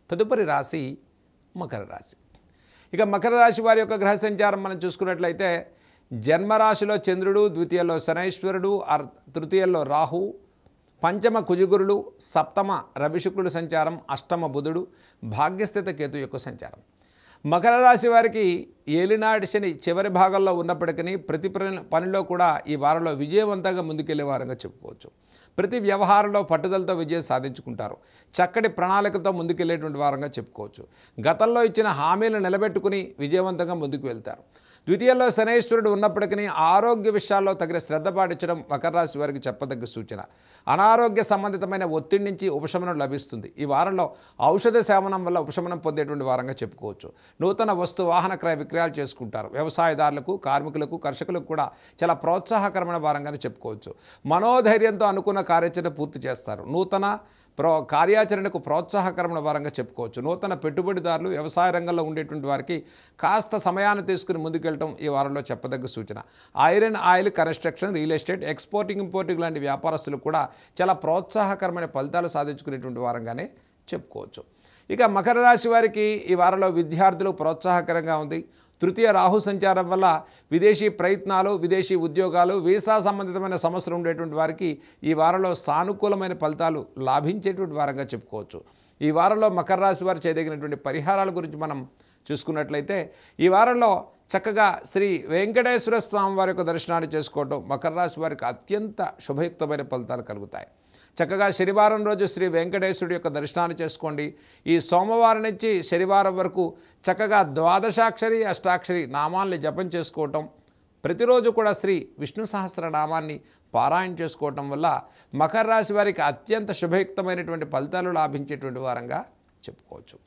తదుపరి రాశి మకర రాశి. ఇక మకర రాశి వారి యొక్క గ్రహ సంచారం మనం చూసుకున్నట్లయితే జన్మరాశిలో చంద్రుడు, ద్వితీయంలో శనైశ్వరుడు, తృతీయంలో రాహు, పంచమ కుజగురుడు, సప్తమ రవిశుక్రుడు సంచారం, అష్టమ బుధుడు, భాగ్యస్థిత కేతు యొక్క సంచారం. మకర రాశి వారికి ఏలినాటి శని చివరి భాగంలో ఉన్నప్పటికీ ప్రతి పనిలో కూడా ఈ వారంలో విజయవంతంగా ముందుకెళ్లే వారంగా చెప్పుకోవచ్చు. ప్రతి వ్యవహారంలో పట్టుదలతో విజయం సాధించుకుంటారు. చక్కటి ప్రణాళికతో ముందుకెళ్లేటువంటి వారంగా చెప్పుకోవచ్చు. గతంలో ఇచ్చిన హామీలను నిలబెట్టుకుని విజయవంతంగా ముందుకు వెళ్తారు. ద్వితీయంలో శనైశ్వరుడు ఉన్నప్పటికీ ఆరోగ్య విషయాల్లో తగిన శ్రద్ధ పాటించడం మకర రాశి వారికి చెప్పదగ్గ సూచన. అనారోగ్య సంబంధితమైన ఒత్తిడి నుంచి ఉపశమనం లభిస్తుంది. ఈ వారంలో ఔషధ సేవనం వల్ల ఉపశమనం పొందేటువంటి వారంగా చెప్పుకోవచ్చు. నూతన వస్తు వాహన క్రయ విక్రయాలు చేసుకుంటారు. వ్యవసాయదారులకు, కార్మికులకు, కర్షకులకు కూడా చాలా ప్రోత్సాహకరమైన వారంగానే చెప్పుకోవచ్చు. మనోధైర్యంతో అనుకున్న కార్యాచరణ పూర్తి చేస్తారు. నూతన కార్యాచరణకు ప్రోత్సాహకరమైన వారంగా చెప్పుకోవచ్చు. నూతన పెట్టుబడిదారులు, వ్యవసాయ రంగంలో ఉండేటువంటి వారికి కాస్త సమయాన్ని తీసుకుని ముందుకెళ్ళటం ఈ వారంలో చెప్పదగ్గ సూచన. Iron, oil, construction, real estate, exporting, importing లాంటి వ్యాపారస్తులకు కూడా చాలా ప్రోత్సాహకరమైన ఫలితాలు సాధించుకునేటువంటి వారంగానే చెప్పుకోవచ్చు. ఇక మకర రాశి వారికి ఈ వారంలో విద్యార్థులు ప్రోత్సాహకరంగా ఉంది. తృతీయ రాహు సంచారం వల్ల విదేశీ ప్రయత్నాలు, విదేశీ ఉద్యోగాలు, వీసా సంబంధితమైన సమస్యలు ఉండేటువంటి వారికి ఈ వారంలో సానుకూలమైన ఫలితాలు లాభించేటువంటి వారంగా చెప్పుకోవచ్చు. ఈ వారంలో మకర రాశి వారు చేయదగినటువంటి పరిహారాల గురించి మనం చూసుకున్నట్లయితే ఈ వారంలో చక్కగా శ్రీ వెంకటేశ్వర స్వామి వారి యొక్క దర్శనాన్ని చేసుకోవటం మకర రాశి వారికి అత్యంత శుభయుక్తమైన ఫలితాలు కలుగుతాయి. చక్కగా శనివారం రోజు శ్రీ వెంకటేశ్వరుడి యొక్క దర్శనాన్ని చేసుకోండి. ఈ సోమవారం నుంచి శనివారం వరకు చక్కగా ద్వాదశాక్షరి, అష్టాక్షరి నామాల్ని జపం చేసుకోవటం, ప్రతిరోజు కూడా శ్రీ విష్ణు సహస్రనామాన్ని పారాయణ చేసుకోవటం వల్ల మకర రాశి వారికి అత్యంత శుభయుక్తమైనటువంటి ఫలితాలు లాభించేటువంటి వారంగా చెప్పుకోవచ్చు.